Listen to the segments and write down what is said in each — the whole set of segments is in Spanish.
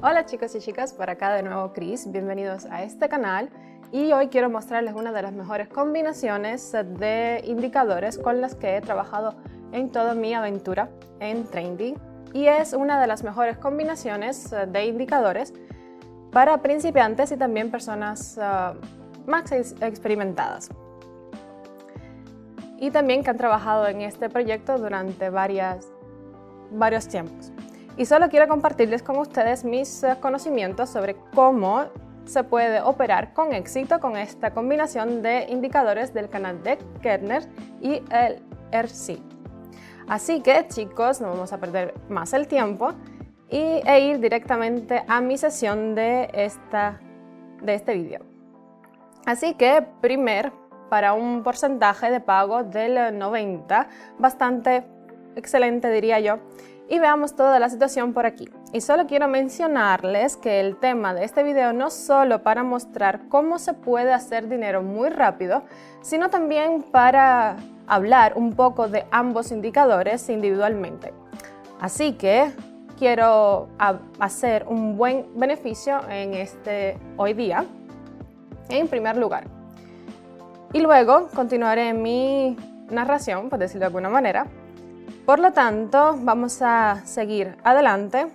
Hola chicos y chicas, por acá de nuevo Chris, bienvenidos a este canal y hoy quiero mostrarles una de las mejores combinaciones de indicadores con las que he trabajado en toda mi aventura en Trendy y es una de las mejores combinaciones de indicadores para principiantes y también personas más experimentadas y también que han trabajado en este proyecto durante varios tiempos. Y solo quiero compartirles con ustedes mis conocimientos sobre cómo se puede operar con éxito con esta combinación de indicadores del canal de Kettner y el RC. Así que chicos, no vamos a perder más el tiempo e ir directamente a mi sesión de este vídeo. Así que primero, para un porcentaje de pago del 90, bastante excelente diría yo, y veamos toda la situación por aquí. Y solo quiero mencionarles que el tema de este video no solo para mostrar cómo se puede hacer dinero muy rápido, sino también para hablar un poco de ambos indicadores individualmente. Así que quiero hacer un buen beneficio en hoy día, en primer lugar. Y luego continuaré mi narración, por decirlo de alguna manera. Por lo tanto, vamos a seguir adelante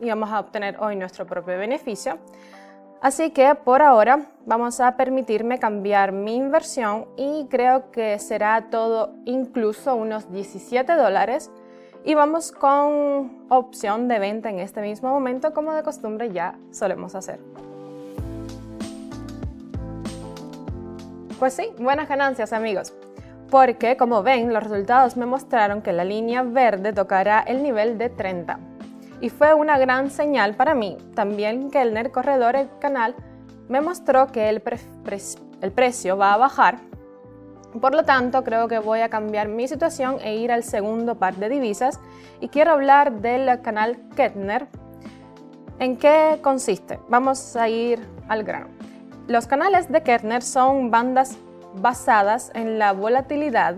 y vamos a obtener hoy nuestro propio beneficio. Así que por ahora vamos a permitirme cambiar mi inversión y creo que será todo incluso unos $17 y vamos con opción de venta en este mismo momento, como de costumbre ya solemos hacer. Pues sí, buenas ganancias amigos. Porque, como ven, los resultados me mostraron que la línea verde tocará el nivel de 30. Y fue una gran señal para mí. También Kettner, corredor del canal, me mostró que el precio va a bajar. Por lo tanto, creo que voy a cambiar mi situación e ir al segundo par de divisas. Y quiero hablar del canal Kettner. ¿En qué consiste? Vamos a ir al grano. Los canales de Kettner son bandas basadas en la volatilidad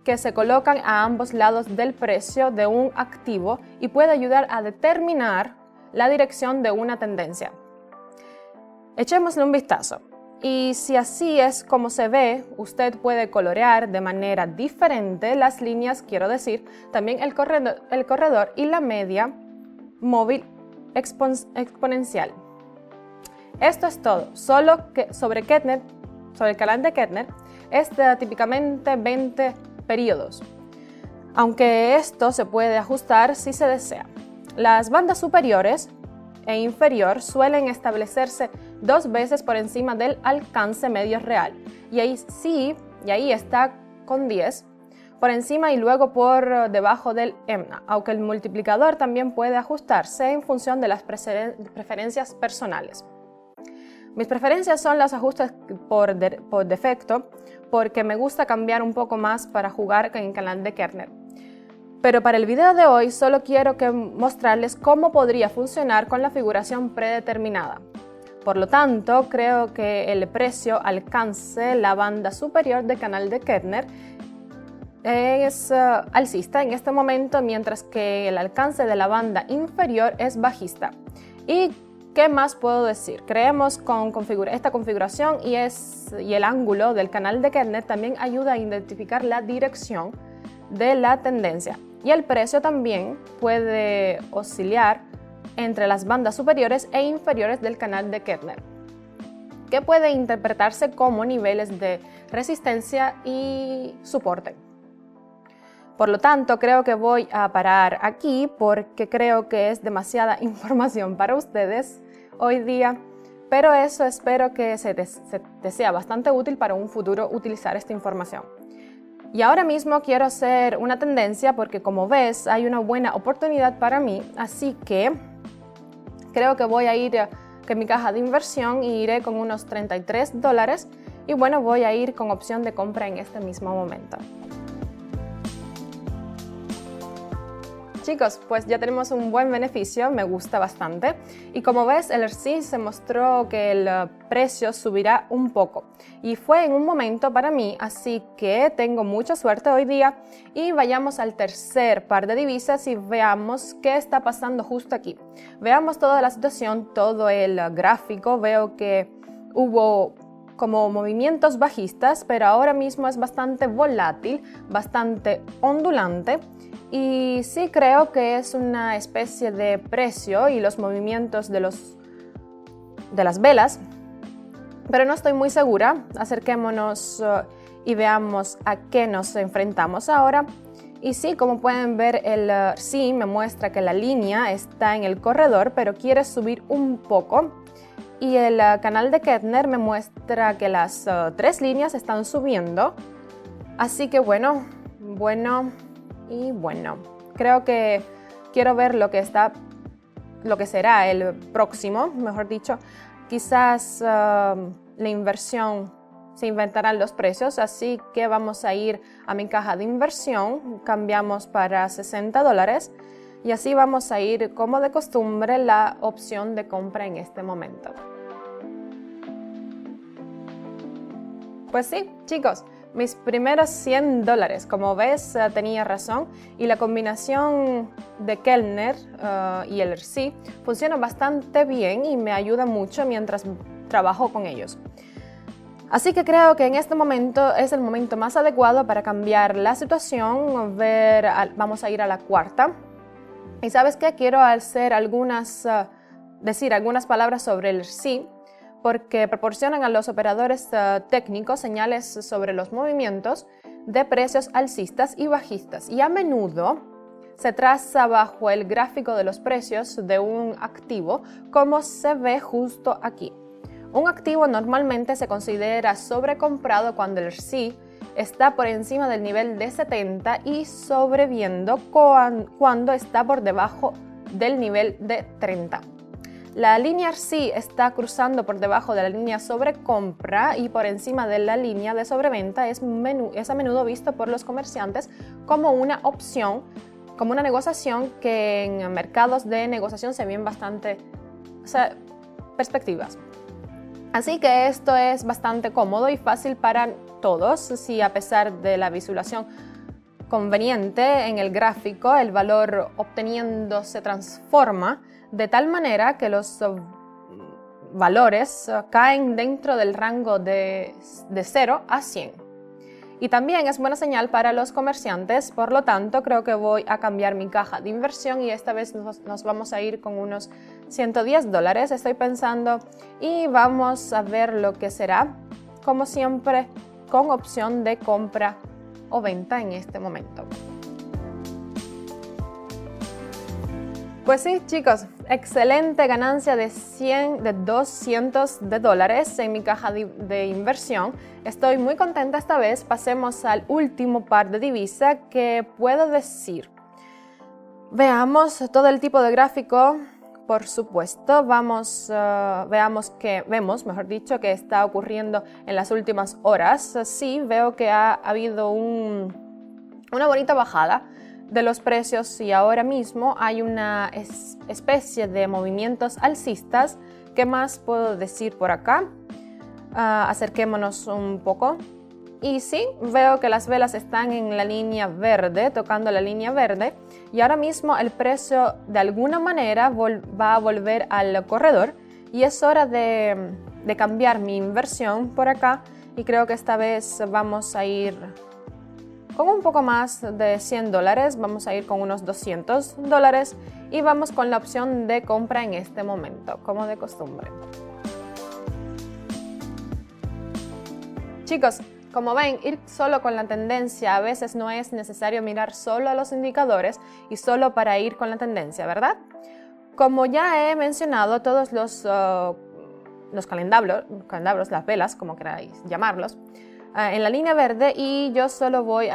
que se colocan a ambos lados del precio de un activo y puede ayudar a determinar la dirección de una tendencia. Echémosle un vistazo y si así es como se ve, usted puede colorear de manera diferente las líneas, quiero decir, también el corredor y la media móvil exponencial. Esto es todo, solo que sobre el canal de Kettner es típicamente 20 periodos, aunque esto se puede ajustar si se desea. Las bandas superiores e inferior suelen establecerse 2 veces por encima del alcance medio real, y ahí está con 10 por encima y luego por debajo del EMA, aunque el multiplicador también puede ajustarse en función de las preferencias personales. Mis preferencias son los ajustes por defecto, porque me gusta cambiar un poco más para jugar en el canal de Kettner. Pero para el video de hoy solo quiero mostrarles cómo podría funcionar con la figuración predeterminada. Por lo tanto, creo que el precio alcance la banda superior del canal de Kettner es alcista en este momento, mientras que el alcance de la banda inferior es bajista. ¿Y qué más puedo decir? Creemos con esta configuración y el ángulo del canal de Kettner también ayuda a identificar la dirección de la tendencia. Y el precio también puede oscilar entre las bandas superiores e inferiores del canal de Kettner, que puede interpretarse como niveles de resistencia y soporte. Por lo tanto, creo que voy a parar aquí porque creo que es demasiada información para ustedes hoy día, pero eso espero que te sea bastante útil para un futuro utilizar esta información. Y ahora mismo quiero hacer una tendencia porque, como ves, hay una buena oportunidad para mí, así que creo que voy a ir con mi caja de inversión y iré con unos $33 y bueno, voy a ir con opción de compra en este mismo momento. chicos, pues ya tenemos un buen beneficio, me gusta bastante. Y como ves, el RSI se mostró que el precio subirá un poco. Y fue en un momento para mí, así que tengo mucha suerte hoy día. Y vayamos al tercer par de divisas y veamos qué está pasando justo aquí. Veamos toda la situación, todo el gráfico. Veo que hubo como movimientos bajistas, pero ahora mismo es bastante volátil, bastante ondulante. Y sí creo que es una especie de precio y los movimientos de las velas, pero no estoy muy segura. Acerquémonos y veamos a qué nos enfrentamos ahora. Y sí, como pueden ver, el RSI me muestra que la línea está en el corredor, pero quiere subir un poco. Y el canal de Kettner me muestra que las tres líneas están subiendo. Así que bueno. Creo que quiero ver lo que será el próximo, mejor dicho. Quizás la inversión se inventarán los precios, así que vamos a ir a mi caja de inversión, cambiamos para $60 y así vamos a ir como de costumbre la opción de compra en este momento. Pues sí, chicos. Mis primeros $100, como ves, tenía razón y la combinación de Kettner y el RSI funciona bastante bien y me ayuda mucho mientras trabajo con ellos. Así que creo que en este momento es el momento más adecuado para cambiar la situación. Vamos a ir a la cuarta. Y ¿sabes qué? Quiero decir algunas palabras sobre el RSI, porque proporcionan a los operadores técnicos señales sobre los movimientos de precios alcistas y bajistas. Y a menudo se traza bajo el gráfico de los precios de un activo, como se ve justo aquí. Un activo normalmente se considera sobrecomprado cuando el RSI está por encima del nivel de 70 y sobreviendo cuando está por debajo del nivel de 30. La línea RSI está cruzando por debajo de la línea sobrecompra y por encima de la línea de sobreventa. Es a menudo visto por los comerciantes como una opción, como una negociación que en mercados de negociación se ven bastante perspectivas. Así que esto es bastante cómodo y fácil para todos. Si a pesar de la visualización conveniente en el gráfico, el valor obteniendo se transforma de tal manera que los valores caen dentro del rango de 0 a 100. Y también es buena señal para los comerciantes, por lo tanto creo que voy a cambiar mi caja de inversión y esta vez nos vamos a ir con unos $110, estoy pensando, y vamos a ver lo que será, como siempre, con opción de compra o venta en este momento. Pues sí, chicos, excelente ganancia de $200 en mi caja de inversión. Estoy muy contenta esta vez. Pasemos al último par de divisa que puedo decir. Veamos todo el tipo de gráfico, por supuesto. Vemos, mejor dicho, que está ocurriendo en las últimas horas. Sí, veo que ha habido una bonita bajada de los precios y ahora mismo hay una especie de movimientos alcistas. ¿Qué más puedo decir por acá? Acerquémonos un poco. Y sí, veo que las velas están en la línea verde, tocando la línea verde. Y ahora mismo el precio de alguna manera va a volver al corredor. Y es hora de cambiar mi inversión por acá. Y creo que esta vez vamos a ir con un poco más de $100, vamos a ir con unos $200 y vamos con la opción de compra en este momento, como de costumbre. Chicos, como ven, ir solo con la tendencia a veces no es necesario mirar solo a los indicadores y solo para ir con la tendencia, ¿verdad? Como ya he mencionado, todos los candelabros, las velas, como queráis llamarlos, en la línea verde y yo solo voy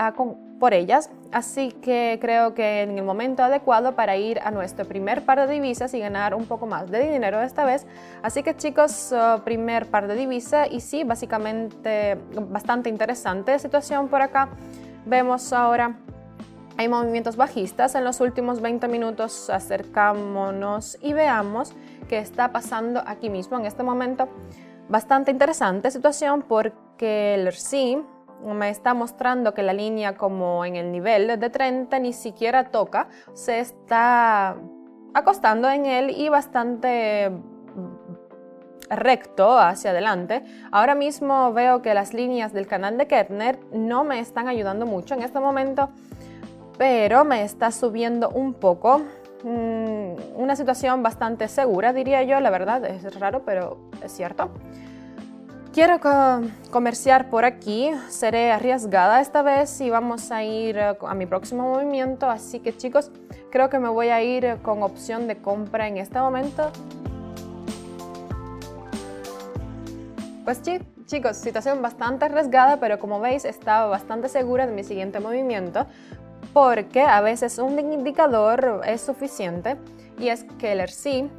por ellas, así que creo que en el momento adecuado para ir a nuestro primer par de divisas y ganar un poco más de dinero esta vez. Así que chicos, primer par de divisas y sí, básicamente bastante interesante situación por acá. Vemos ahora hay movimientos bajistas en los últimos 20 minutos. Acercámonos y veamos qué está pasando aquí mismo en este momento. Bastante interesante situación porque el RSI me está mostrando que la línea como en el nivel de 30 ni siquiera toca, se está acostando en él y bastante recto hacia adelante. Ahora mismo veo que las líneas del canal de Kettner no me están ayudando mucho en este momento, pero me está subiendo un poco. Una situación bastante segura, diría yo, la verdad, es raro, pero es cierto. Quiero comerciar por aquí, seré arriesgada esta vez y vamos a ir a mi próximo movimiento, así que chicos, creo que me voy a ir con opción de compra en este momento. Pues sí, chicos, situación bastante arriesgada, pero como veis estaba bastante segura de mi siguiente movimiento, porque a veces un indicador es suficiente y es que el RSI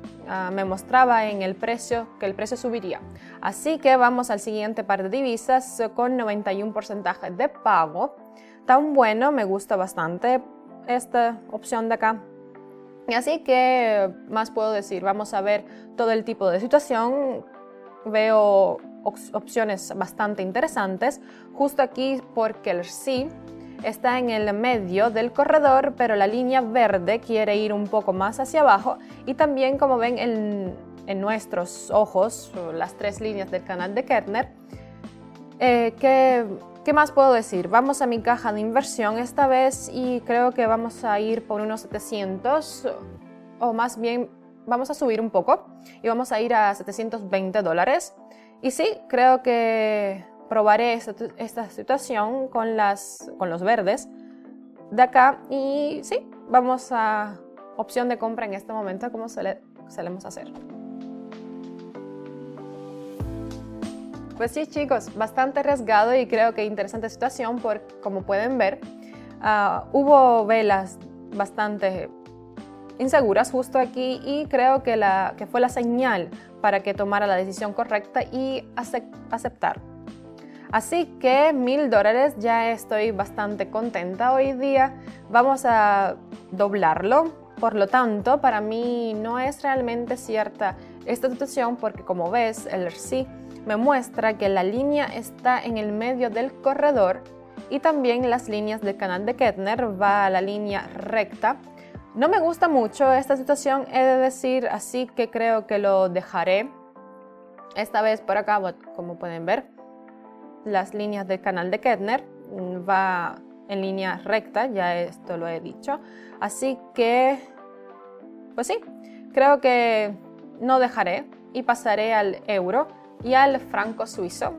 me mostraba en el precio que el precio subiría. Así que vamos al siguiente par de divisas con 91% de pago. Tan bueno, me gusta bastante esta opción de acá. Y así que, más puedo decir, vamos a ver todo el tipo de situación. Veo opciones bastante interesantes justo aquí porque el RSI está en el medio del corredor, pero la línea verde quiere ir un poco más hacia abajo y también, como ven en nuestros ojos, las tres líneas del canal de Kettner. ¿Qué más puedo decir? Vamos a mi caja de inversión esta vez y creo que vamos a ir por unos 700, o más bien vamos a subir un poco y vamos a ir a $720. Y sí, creo que probaré esta situación con los verdes de acá y sí, vamos a opción de compra en este momento como solemos hacer. Pues sí chicos, bastante arriesgado y creo que interesante situación porque como pueden ver hubo velas bastante inseguras justo aquí y creo que fue la señal para que tomara la decisión correcta y aceptar. Así que $1000, ya estoy bastante contenta hoy día. Vamos a doblarlo. Por lo tanto, para mí no es realmente cierta esta situación porque como ves, el RSI me muestra que la línea está en el medio del corredor y también las líneas del canal de Kettner va a la línea recta. No me gusta mucho esta situación, he de decir, así que creo que lo dejaré. Esta vez por acá, como pueden ver, las líneas del canal de Kettner va en línea recta, ya esto lo he dicho. Así que, pues sí, creo que no dejaré y pasaré al euro y al franco suizo.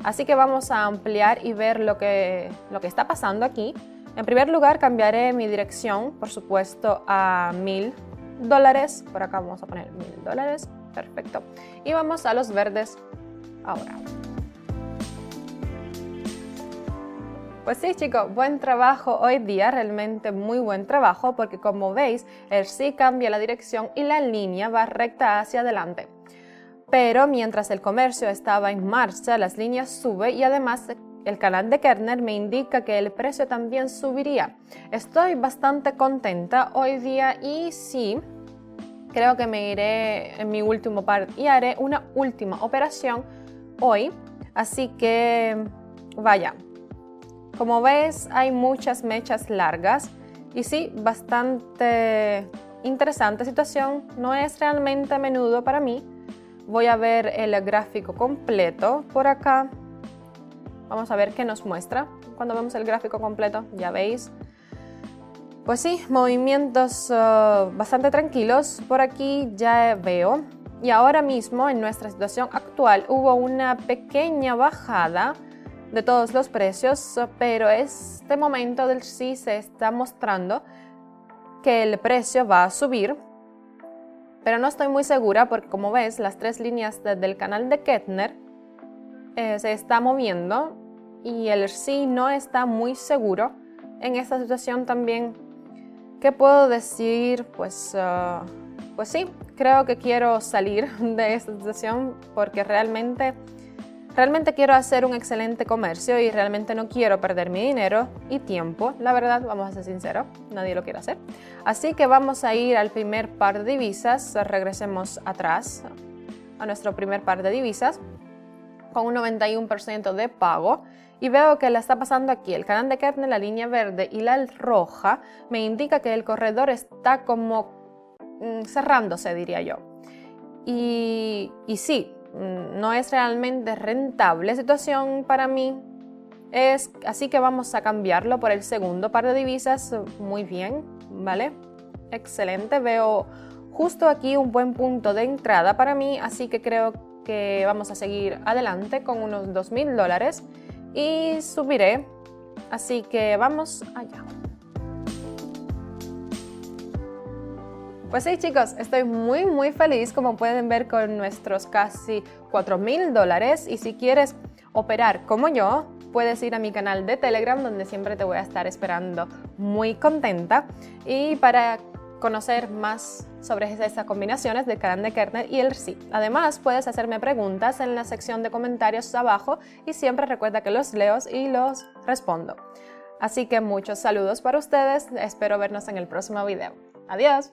Así que vamos a ampliar y ver lo que está pasando aquí. En primer lugar, cambiaré mi dirección, por supuesto, a $1000. Por acá vamos a poner $1000. Perfecto. Y vamos a los verdes ahora. Pues sí chicos, buen trabajo hoy día, realmente muy buen trabajo porque como veis, el RSI cambia la dirección y la línea va recta hacia adelante. Pero mientras el comercio estaba en marcha, las líneas suben y además el canal de Kettner me indica que el precio también subiría. Estoy bastante contenta hoy día y sí, creo que me iré en mi último par y haré una última operación hoy. Así que vaya. Como ves, hay muchas mechas largas y sí, bastante interesante situación. No es realmente a menudo para mí. Voy a ver el gráfico completo por acá. Vamos a ver qué nos muestra. Cuando vemos el gráfico completo, ya veis. Pues sí, movimientos bastante tranquilos. Por aquí ya veo. Y ahora mismo, en nuestra situación actual, hubo una pequeña bajada de todos los precios, pero este momento del sí se está mostrando que el precio va a subir, pero no estoy muy segura porque como ves las tres líneas del canal de Kettner se está moviendo y el sí no está muy seguro en esta situación también. ¿Qué puedo decir? Pues sí, creo que quiero salir de esta situación porque realmente Realmente quiero hacer un excelente comercio y realmente no quiero perder mi dinero y tiempo. La verdad, vamos a ser sinceros, nadie lo quiere hacer. Así que vamos a ir al primer par de divisas. Regresemos atrás a nuestro primer par de divisas con un 91% de pago. Y veo que la está pasando aquí. El canal de Kernel, la línea verde y la roja me indica que el corredor está como cerrándose, diría yo. Y sí, no es realmente rentable situación para mí. Así que vamos a cambiarlo por el segundo par de divisas. Muy bien, ¿vale? Excelente. Veo justo aquí un buen punto de entrada para mí, así que creo que vamos a seguir adelante con unos $2,000 y subiré. Así que vamos allá. Pues sí, chicos, estoy muy feliz, como pueden ver, con nuestros casi $4,000. Y si quieres operar como yo, puedes ir a mi canal de Telegram, donde siempre te voy a estar esperando muy contenta. Y para conocer más sobre estas combinaciones del canal de Kernel y el RSI. Además, puedes hacerme preguntas en la sección de comentarios abajo y siempre recuerda que los leo y los respondo. Así que muchos saludos para ustedes, espero vernos en el próximo video. ¡Adiós!